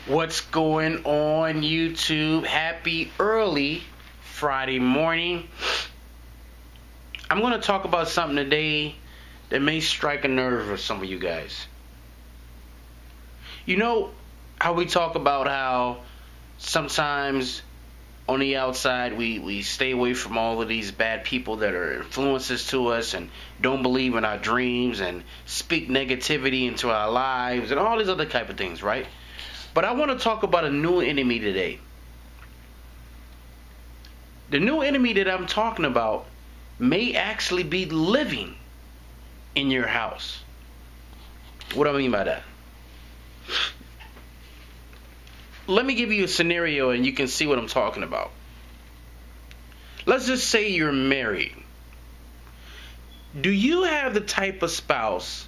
What's going on, YouTube? Happy early Friday morning. I'm going to talk about something today that may strike a nerve with some of you guys. You know how we talk about how sometimes on the outside we stay away from all of these bad people that are influences to us and don't believe in our dreams and speak negativity into our lives and all these other type of things, right? But I want to talk about a new enemy today. The new enemy that I'm talking about may actually be living in your house. What do I mean by that? Let me give you a scenario and you can see what I'm talking about. Let's just say you're married. Do you have the type of spouse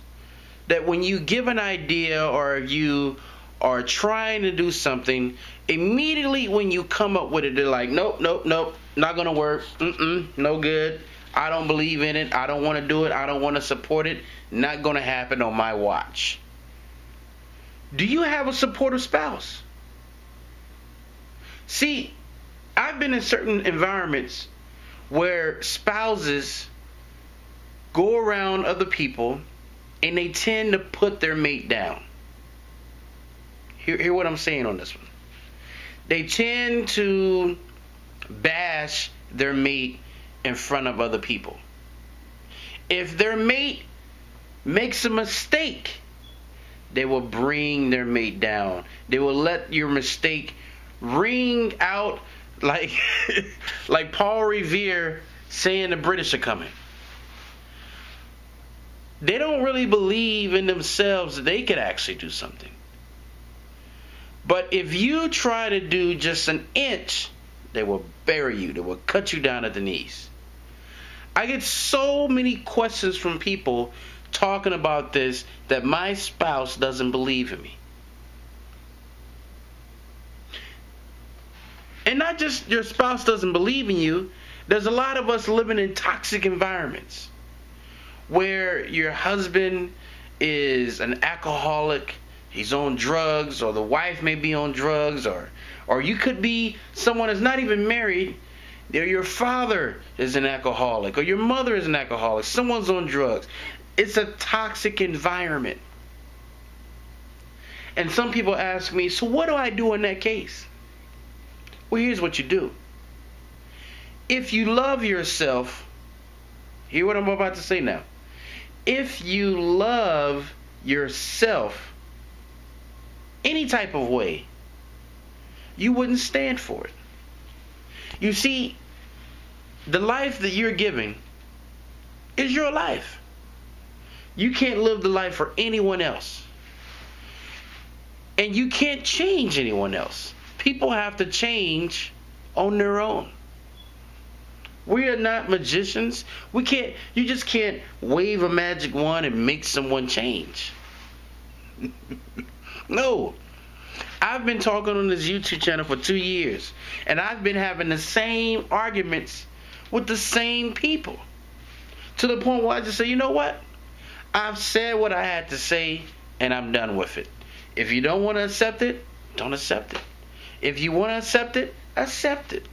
that when you give an idea or you are trying to do something, immediately when you come up with it, they're like, nope, not gonna work, no good, I don't believe in it, I don't want to do it, I don't want to support it, not gonna happen on my watch? Do you have a supportive spouse? See, I've been in certain environments where spouses go around other people and they tend to put their mate down. Hear what I'm saying on this one. They tend to bash their mate in front of other people. If their mate makes a mistake, they will bring their mate down. They will let your mistake ring out like like Paul Revere saying the British are coming. They don't really believe in themselves that they could actually do something. But if you try to do just an inch, they will bury you. They will cut you down at the knees. I get so many questions from people talking about this, that my spouse doesn't believe in me. And not just your spouse doesn't believe in you. There's a lot of us living in toxic environments where your husband is an alcoholic, he's on drugs, or the wife may be on drugs, or you could be someone that's not even married. Your father is an alcoholic, or your mother is an alcoholic, someone's on drugs. It's a toxic environment. And some people ask me, so what do I do in that case? Well, here's what you do. If you love yourself, hear what I'm about to say now. If you love yourself any type of way, you wouldn't stand for it. You see, the life that you're giving is your life. You can't live the life for anyone else. And you can't change anyone else. People have to change on their own. We are not magicians. You just can't wave a magic wand and make someone change. No. I've been talking on this YouTube channel for 2 years, and I've been having the same arguments with the same people, to the point where I just say, you know what? I've said what I had to say, and I'm done with it. If you don't want to accept it, don't accept it. If you want to accept it, accept it.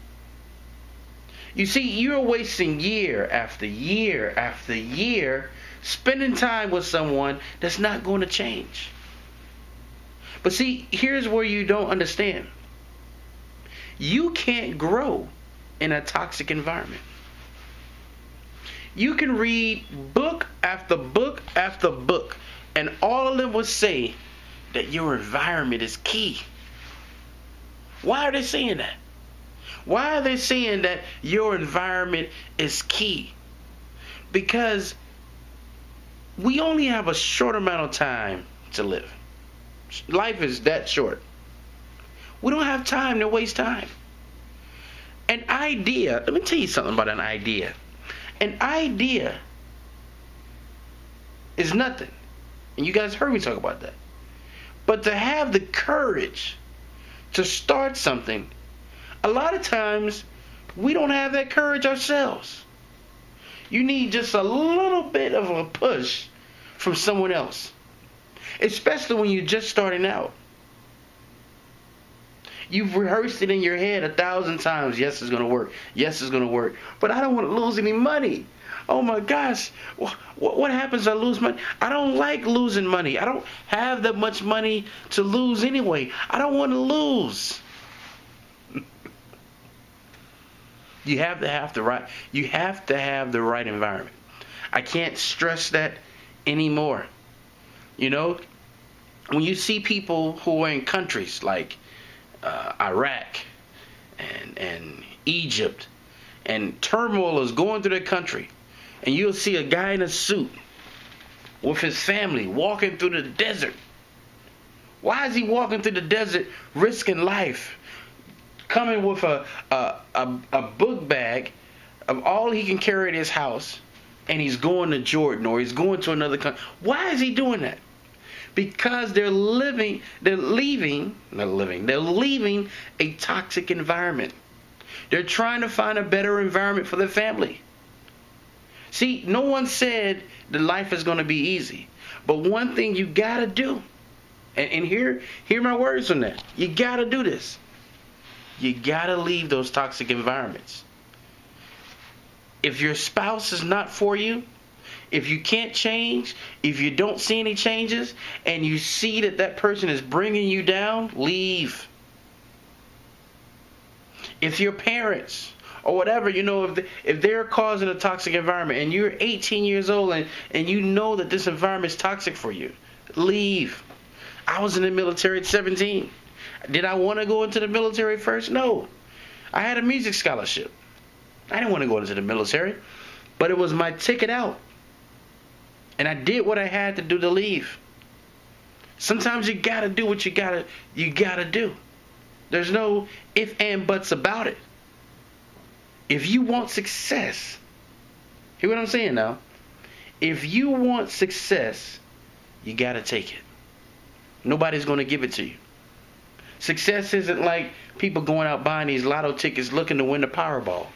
You see, you're wasting year after year after year spending time with someone that's not going to change. But see, here's where you don't understand. You can't grow in a toxic environment. You can read book after book after book, and all of them will say that your environment is key. Why are they saying that? Why are they saying that your environment is key? Because we only have a short amount of time to live. Life is that short. We don't have time to waste time. An idea, let me tell you something about an idea. An idea is nothing. And you guys heard me talk about that. But to have the courage to start something, a lot of times we don't have that courage ourselves. You need just a little bit of a push from someone else. Especially when you're just starting out. You've rehearsed it in your head 1,000 times. Yes, it's going to work. Yes, it's going to work. But I don't want to lose any money. Oh my gosh. What happens if I lose money? I don't like losing money. I don't have that much money to lose anyway. I don't want to lose. You have to have the right environment. I can't stress that anymore. You know, when you see people who are in countries like Iraq and Egypt, and turmoil is going through their country, and you'll see a guy in a suit with his family walking through the desert. Why is he walking through the desert risking life? Coming with a book bag of all he can carry in his house, and he's going to Jordan or he's going to another country. Why is he doing that? Because they're leaving a toxic environment. They're trying to find a better environment for their family. See, no one said that life is going to be easy. But one thing you got to do, and hear my words on that. You got to do this. You got to leave those toxic environments. If your spouse is not for you, if you can't change, if you don't see any changes, and you see that person is bringing you down, leave. If your parents or whatever, if they're causing a toxic environment and you're 18 years old and you know that this environment is toxic for you, leave. I was in the military at 17. Did I want to go into the military first? No. I had a music scholarship. I didn't want to go into the military, but it was my ticket out. And I did what I had to do to leave. Sometimes you got to do what you got to do. There's no ifs and buts about it. If you want success, hear what I'm saying now? If you want success, you got to take it. Nobody's going to give it to you. Success isn't like people going out buying these lotto tickets looking to win the Powerball.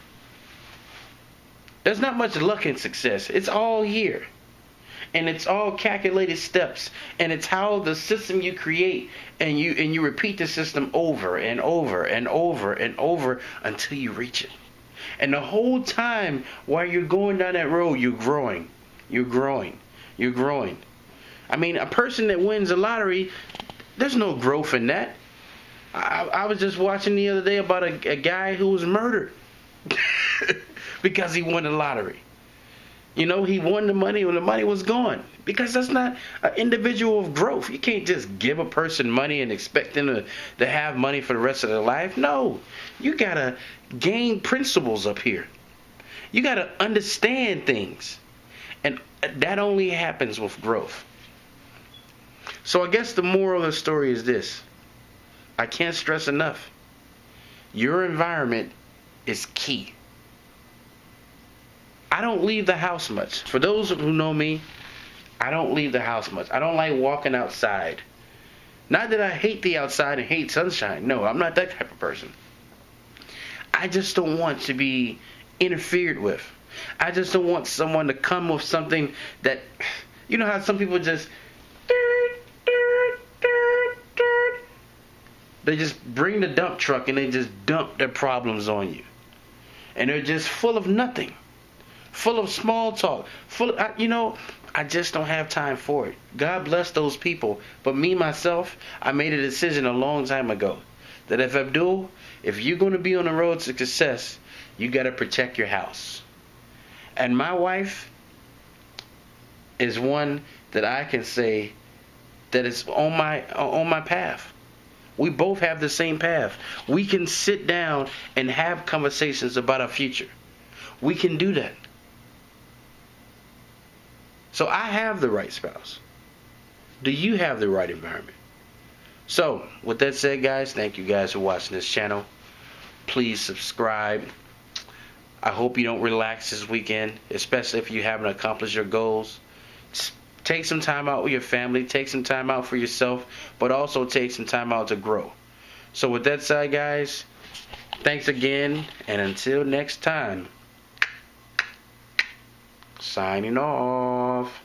There's not much luck in success. It's all here. And it's all calculated steps. And it's how the system you create and you repeat the system over and over and over and over until you reach it. And the whole time while you're going down that road, you're growing. You're growing. You're growing. I mean, a person that wins the lottery, there's no growth in that. I was just watching the other day about a guy who was murdered because he won the lottery. He won the money when the money was gone. Because that's not an individual of growth. You can't just give a person money and expect them to have money for the rest of their life. No. You got to gain principles up here. You got to understand things. And that only happens with growth. So I guess the moral of the story is this. I can't stress enough. Your environment is key. I don't leave the house much. For those who know me, I don't leave the house much. I don't like walking outside. Not that I hate the outside and hate sunshine. No, I'm not that type of person. I just don't want to be interfered with. I just don't want someone to come with something that, you know how some people just, they just bring the dump truck and they just dump their problems on you. And they're just full of nothing. Full of small talk. I just don't have time for it. God bless those people. But me, myself, I made a decision a long time ago that if you're going to be on the road to success, you got to protect your house. And my wife is one that I can say that is on my path. We both have the same path. We can sit down and have conversations about our future. We can do that. So I have the right spouse. Do you have the right environment? So, with that said, guys, thank you guys for watching this channel. Please subscribe. I hope you don't relax this weekend, especially if you haven't accomplished your goals. Take some time out with your family. Take some time out for yourself, but also take some time out to grow. So with that said, guys, thanks again, and until next time, signing off.